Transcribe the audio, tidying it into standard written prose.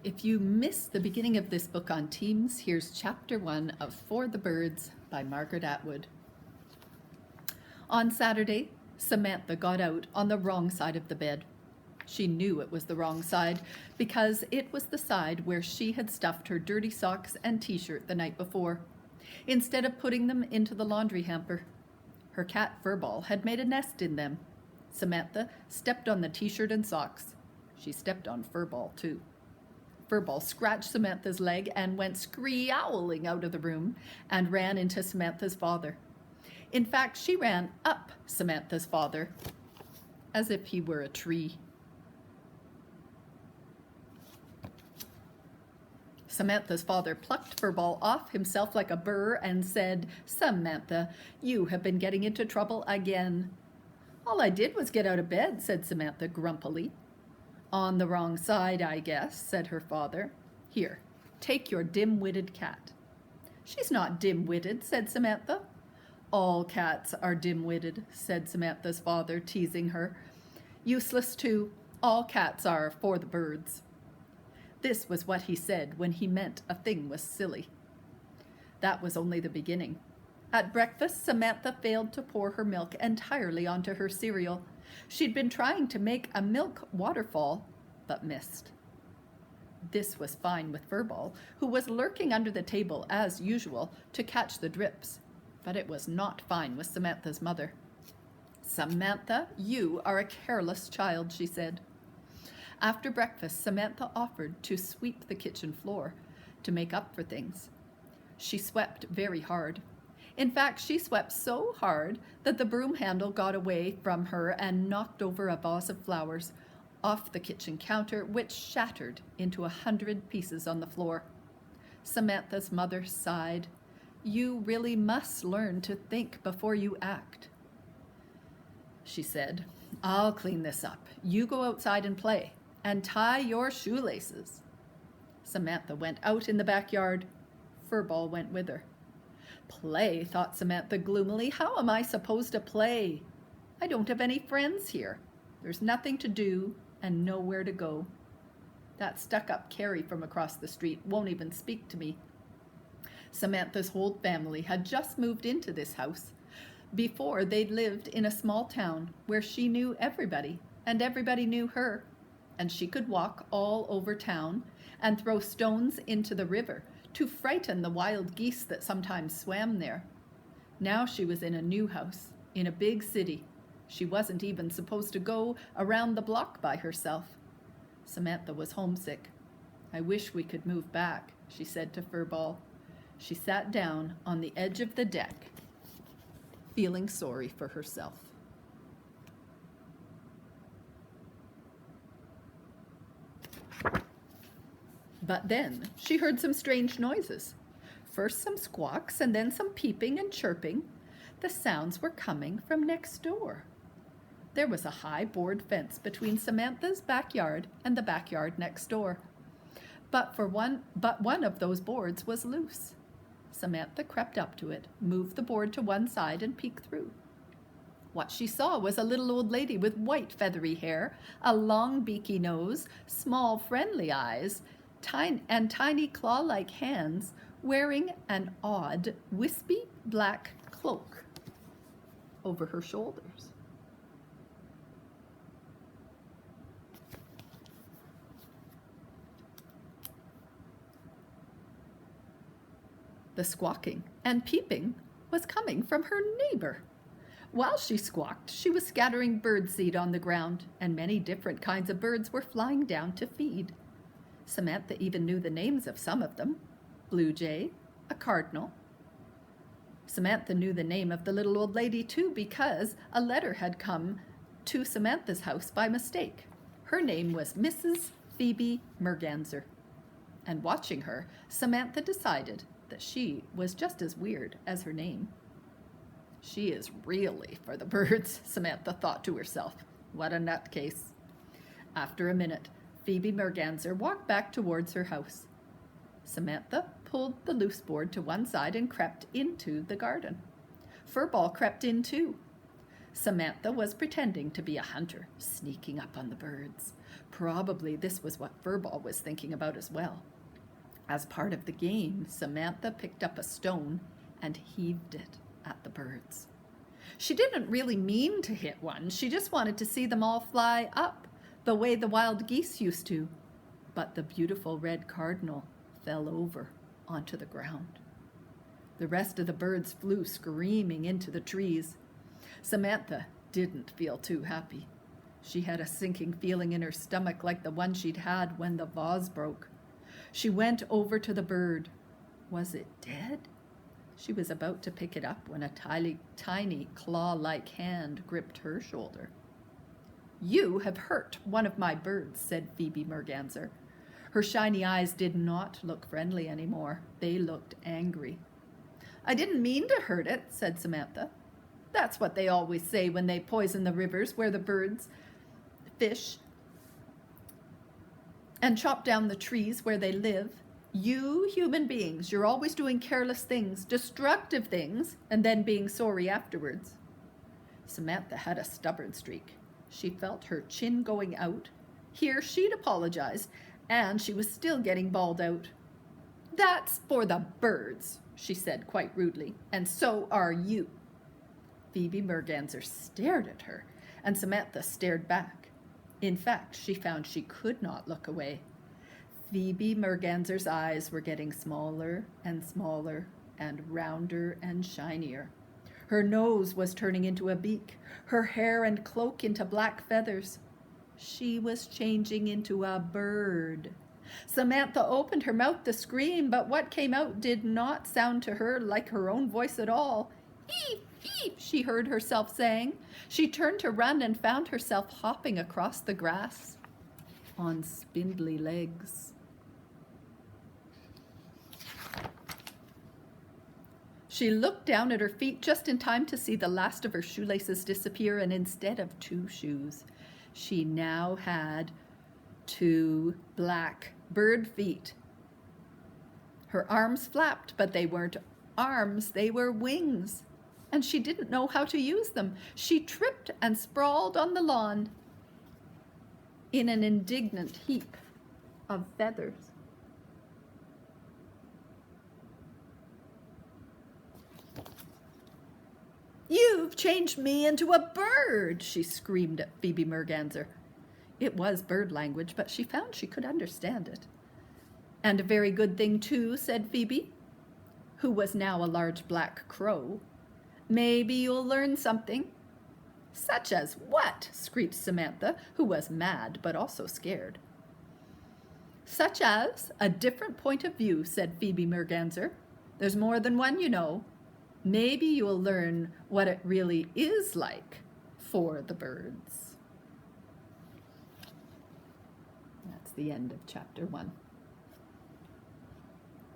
If you missed the beginning of this book on teams, here's chapter 1 of For the Birds by Margaret Atwood. On Saturday, Samantha got out on the wrong side of the bed. She knew it was the wrong side because it was the side where she had stuffed her dirty socks and t-shirt the night before, instead of putting them into the laundry hamper. Her cat Furball had made a nest in them. Samantha stepped on the t-shirt and socks. She stepped on Furball too. Furball scratched Samantha's leg and went screowling out of the room and ran into Samantha's father. In fact, she ran up Samantha's father as if he were a tree. Samantha's father plucked Furball off himself like a burr and said, "Samantha, you have been getting into trouble again." "All I did was get out of bed," said Samantha grumpily. "On the wrong side, I guess," said her father. "Here, take your dim-witted cat." "She's not dim-witted," said Samantha. "All cats are dim-witted," said Samantha's father, teasing her. "Useless too. All cats are for the birds." This was what he said when he meant a thing was silly. That was only the beginning. At breakfast, Samantha failed to pour her milk entirely onto her cereal. She'd been trying to make a milk waterfall, but missed. This was fine with Furball, who was lurking under the table as usual to catch the drips, but it was not fine with Samantha's mother. "Samantha, you are a careless child," she said. After breakfast, Samantha offered to sweep the kitchen floor to make up for things. She swept very hard. In fact, she swept so hard that the broom handle got away from her and knocked over a vase of flowers off the kitchen counter, which shattered into 100 pieces on the floor. Samantha's mother sighed. "You really must learn to think before you act," she said. "I'll clean this up. You go outside and play, and tie your shoelaces." Samantha went out in the backyard. Furball went with her. "Play," thought Samantha gloomily. "How am I supposed to play? I don't have any friends here. There's nothing to do and nowhere to go. That stuck-up Carrie from across the street won't even speak to me." Samantha's whole family had just moved into this house. Before, they'd lived in a small town where she knew everybody and everybody knew her, and she could walk all over town and throw stones into the river to frighten the wild geese that sometimes swam there. Now she was in a new house, in a big city. She wasn't even supposed to go around the block by herself. Samantha was homesick. "I wish we could move back," she said to Furball. She sat down on the edge of the deck, feeling sorry for herself. But then she heard some strange noises. First some squawks and then some peeping and chirping. The sounds were coming from next door. There was a high board fence between Samantha's backyard and the backyard next door. But one of those boards was loose. Samantha crept up to it, moved the board to one side, and peeked through. What she saw was a little old lady with white feathery hair, a long beaky nose, small friendly eyes, and tiny claw-like hands, wearing an odd, wispy black cloak over her shoulders. The squawking and peeping was coming from her neighbor. While she squawked, she was scattering birdseed on the ground, and many different kinds of birds were flying down to feed. Samantha even knew the names of some of them. Blue jay, a cardinal. Samantha knew the name of the little old lady too, because a letter had come to Samantha's house by mistake. Her name was Mrs. Phoebe Merganser. And watching her, Samantha decided that she was just as weird as her name. "She is really for the birds," Samantha thought to herself. What a nutcase. After a minute, Phoebe Merganser walked back towards her house. Samantha pulled the loose board to one side and crept into the garden. Furball crept in too. Samantha was pretending to be a hunter, sneaking up on the birds. Probably this was what Furball was thinking about as well. As part of the game, Samantha picked up a stone and heaved it at the birds. She didn't really mean to hit one. She just wanted to see them all fly up the way the wild geese used to. But the beautiful red cardinal fell over onto the ground. The rest of the birds flew screaming into the trees. Samantha didn't feel too happy. She had a sinking feeling in her stomach like the one she'd had when the vase broke. She went over to the bird. Was it dead? She was about to pick it up when a tiny claw-like hand gripped her shoulder. "You have hurt one of my birds," said Phoebe Merganser. Her shiny eyes did not look friendly anymore. They looked angry. "I didn't mean to hurt it," said Samantha. "That's what they always say when they poison the rivers where the birds fish and chop down the trees where they live. You human beings, you're always doing careless things, destructive things, and then being sorry afterwards." Samantha had a stubborn streak. She felt her chin going out. Here she'd apologized, and she was still getting bawled out. "That's for the birds," she said quite rudely, "and so are you." Phoebe Merganser stared at her, and Samantha stared back. In fact, she found she could not look away. Phoebe Merganser's eyes were getting smaller and smaller and rounder and shinier. Her nose was turning into a beak, her hair and cloak into black feathers. She was changing into a bird. Samantha opened her mouth to scream, but what came out did not sound to her like her own voice at all. "Eep, eep," she heard herself saying. She turned to run and found herself hopping across the grass on spindly legs. She looked down at her feet just in time to see the last of her shoelaces disappear, and instead of 2 shoes, she now had 2 black bird feet. Her arms flapped, but they weren't arms, they were wings, and she didn't know how to use them. She tripped and sprawled on the lawn in an indignant heap of feathers. "You've changed me into a bird," she screamed at Phoebe Merganser. It was bird language, but she found she could understand it. "And a very good thing, too," said Phoebe, who was now a large black crow. "Maybe you'll learn something." "Such as what?" screeched Samantha, who was mad but also scared. "Such as a different point of view," said Phoebe Merganser. "There's more than one, you know. Maybe you'll learn what it really is like for the birds." That's the end of chapter 1.